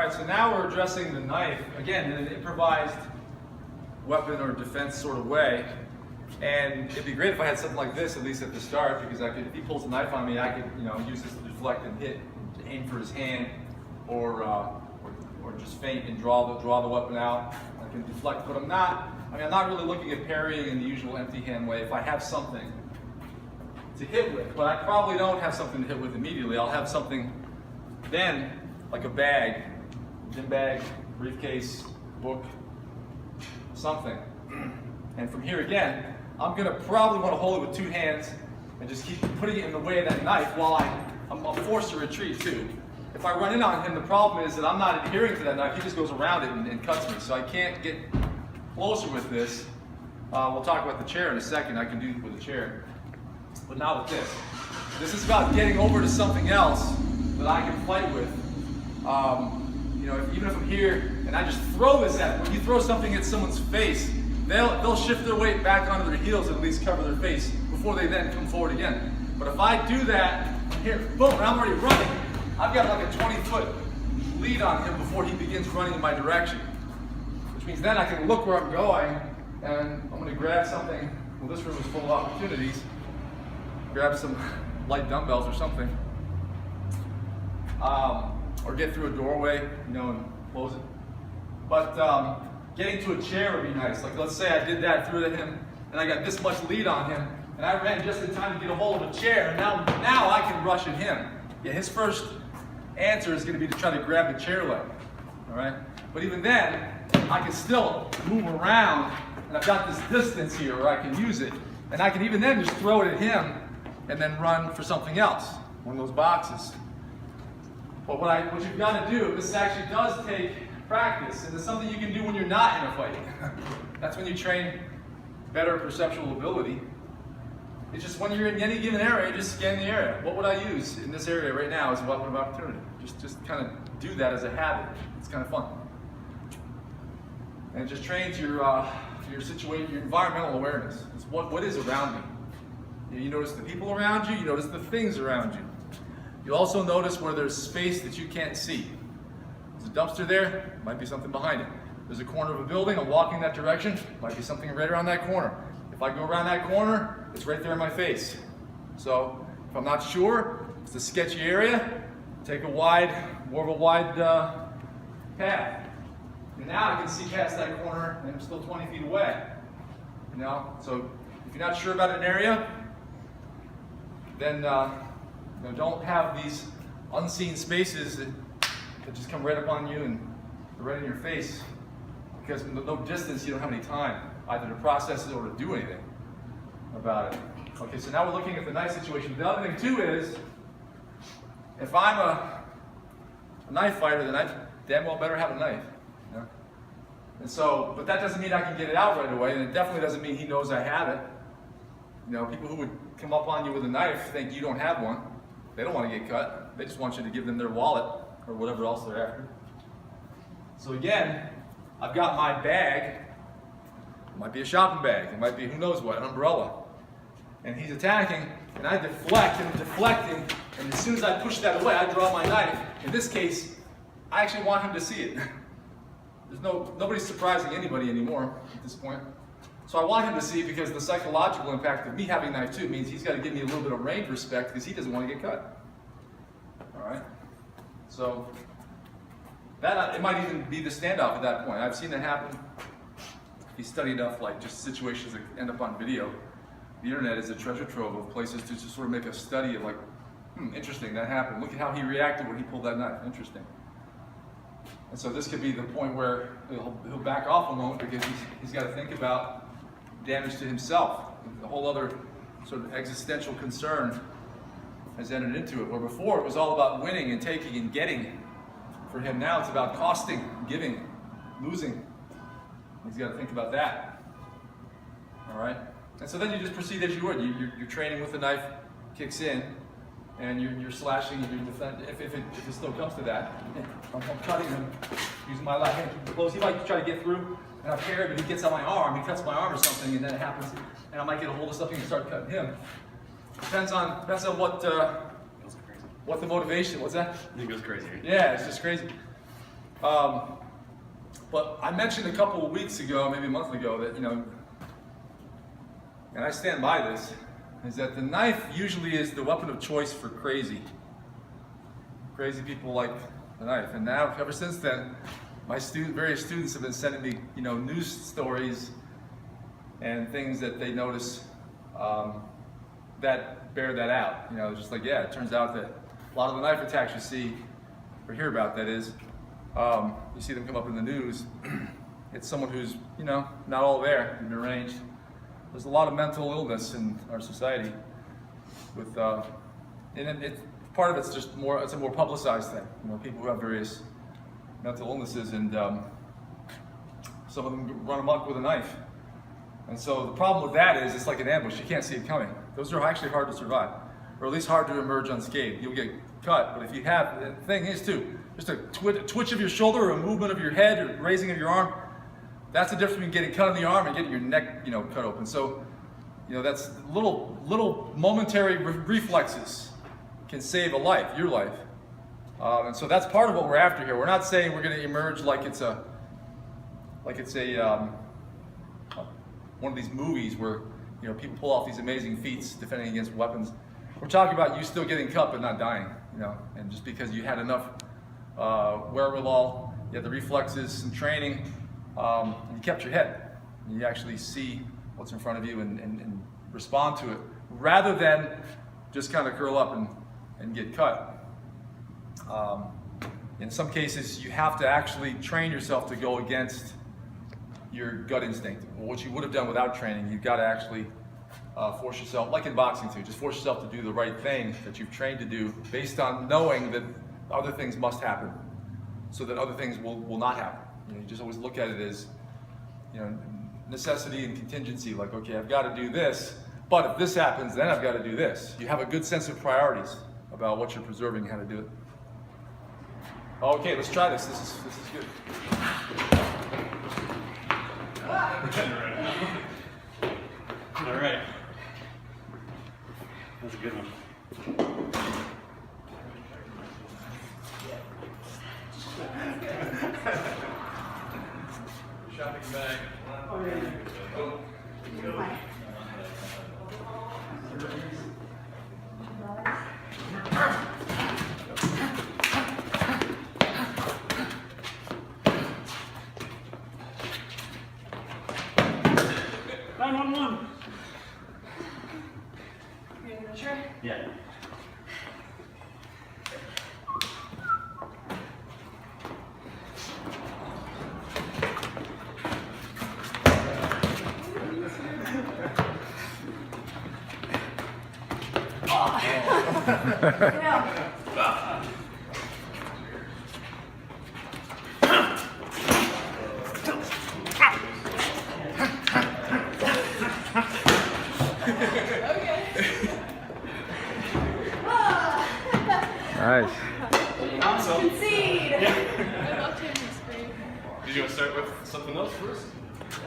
right, so now we're addressing the knife, again, in an improvised weapon or defense sort of way. And it'd be great if I had something like this, at least at the start, because I could, if he pulls a knife on me, I could, use this to deflect and hit, to aim for his hand, or just feint and draw the weapon out. I can deflect, but I'm not really looking at parrying in the usual empty hand way. If I have something to hit with, but I probably don't have something to hit with immediately. I'll have something then, like a bag, gym bag, briefcase, book, something. And from here again, I'm gonna probably want to hold it with two hands and just keep putting it in the way of that knife while I'm forced to retreat too. If I run in on him, the problem is that I'm not adhering to that knife. He just goes around it and cuts me. So I can't get closer with this. We'll talk about the chair in a second. I can do it with the chair, but not with this. This is about getting over to something else that I can fight with. Even if I'm here and I just throw this at them, when you throw something at someone's face, they'll shift their weight back onto their heels and at least cover their face before they then come forward again. But if I do that, here, boom, and I'm already running, I've got like a 20-foot lead on him before he begins running in my direction. Which means then I can look where I'm going and I'm gonna grab something. Well, this room is full of opportunities. Grab some light dumbbells or something. Or get through a doorway, and close it. But getting to a chair would be nice. Like let's say I did that, threw it at him, and I got this much lead on him, and I ran just in time to get a hold of a chair, and now I can rush at him. Yeah, his first answer is gonna be to try to grab the chair leg, all right? But even then, I can still move around, and I've got this distance here where I can use it, and I can even then just throw it at him, and then run for something else, one of those boxes. But what you've got to do, this actually does take practice, and it's something you can do when you're not in a fight. That's when you train better perceptual ability. It's just when you're in any given area, just scan the area. What would I use in this area right now as a weapon of opportunity? Just kind of do that as a habit. It's kind of fun. And it just trains your situation, your environmental awareness. It's what is around me. You notice the people around you, you notice the things around you. You also notice where there's space that you can't see. There's a dumpster there, might be something behind it. There's a corner of a building, I'm walking that direction, might be something right around that corner. If I go around that corner, it's right there in my face. So if I'm not sure, it's a sketchy area, take more of a wide path. And now I can see past that corner and I'm still 20 feet away. So if you're not sure about an area, then don't have these unseen spaces that just come right up on you and right in your face, because with no distance you don't have any time either to process it or to do anything about it. Okay, so now we're looking at the knife situation. The other thing too is, if I'm a knife fighter, then I damn well better have a knife. And so, but that doesn't mean I can get it out right away, and it definitely doesn't mean he knows I have it. People who would come up on you with a knife think you don't have one. They don't want to get cut. They just want you to give them their wallet or whatever else they're after. So again, I've got my bag. It might be a shopping bag. It might be who knows what, an umbrella. And he's attacking, and I deflect, and I'm deflecting, and as soon as I push that away, I draw my knife. In this case, I actually want him to see it. Nobody's surprising anybody anymore at this point. So I want him to see it because the psychological impact of me having a knife too means he's got to give me a little bit of range respect because he doesn't want to get cut. All right? So it might even be the standoff at that point. I've seen that happen. If you study enough, like just situations that end up on video, the internet is a treasure trove of places to just sort of make a study of like, interesting, that happened. Look at how he reacted when he pulled that knife. Interesting. And so this could be the point where he'll back off a moment because he's got to think about damage to himself. The whole other sort of existential concern has entered into it. Where before it was all about winning and taking and getting. For him now it's about costing, giving, losing. He's got to think about that. All right? And so then you just proceed as you would. You're training with the knife, kicks in, and you're slashing, you're defending. If it still comes to that, I'm cutting him using my left hand close. He might try to get through, and I've carried, but he gets on my arm. He cuts my arm or something, and then it happens, and I might get a hold of something and start cutting him. Depends on what the motivation. What's that? It goes crazy. Yeah, it's just crazy. But I mentioned a couple of weeks ago, maybe a month ago, that, and I stand by this, is that the knife usually is the weapon of choice for crazy. Crazy people like the knife. And now, ever since then, my various students have been sending me, news stories and things that they notice that bear that out. Just like, yeah, it turns out that a lot of the knife attacks you see, or hear about, that is, you see them come up in the news. It's someone who's, not all there, deranged. There's a lot of mental illness in our society. With, part of it's just more, it's a more publicized thing. People who have various mental illnesses, and some of them run amok with a knife. And so the problem with that is it's like an ambush. You can't see it coming. Those are actually hard to survive, or at least hard to emerge unscathed. You'll get cut, but if you have, the thing is too, just a twitch of your shoulder, or a movement of your head, or raising of your arm, that's the difference between getting cut in the arm and getting your neck, cut open. So, that's little momentary reflexes can save a life, your life. And so that's part of what we're after here. We're not saying we're going to emerge like it's a one of these movies where people pull off these amazing feats defending against weapons. We're talking about you still getting cut but not dying, and just because you had enough wherewithal, you had the reflexes, some training, and you kept your head. You actually see what's in front of you and respond to it, rather than just kind of curl up and get cut. In some cases, you have to actually train yourself to go against your gut instinct. What you would have done without training, you've got to actually force yourself, like in boxing too, just force yourself to do the right thing that you've trained to do, based on knowing that other things must happen, so that other things will not happen. You just always look at it as, necessity and contingency. Like, okay, I've got to do this, but if this happens, then I've got to do this. You have a good sense of priorities about what you're preserving and how to do it. Okay, let's try this. This is good. All right. That's a good one. Shopping bag. Oh, yeah. Go. Go. 911. You sure? Yeah. Nice. Awesome. Concede. Yeah. I love tennis, great. Did you want to start with something else first? Sure.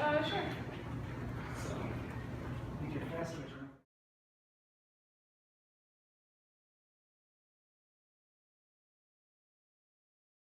You get faster.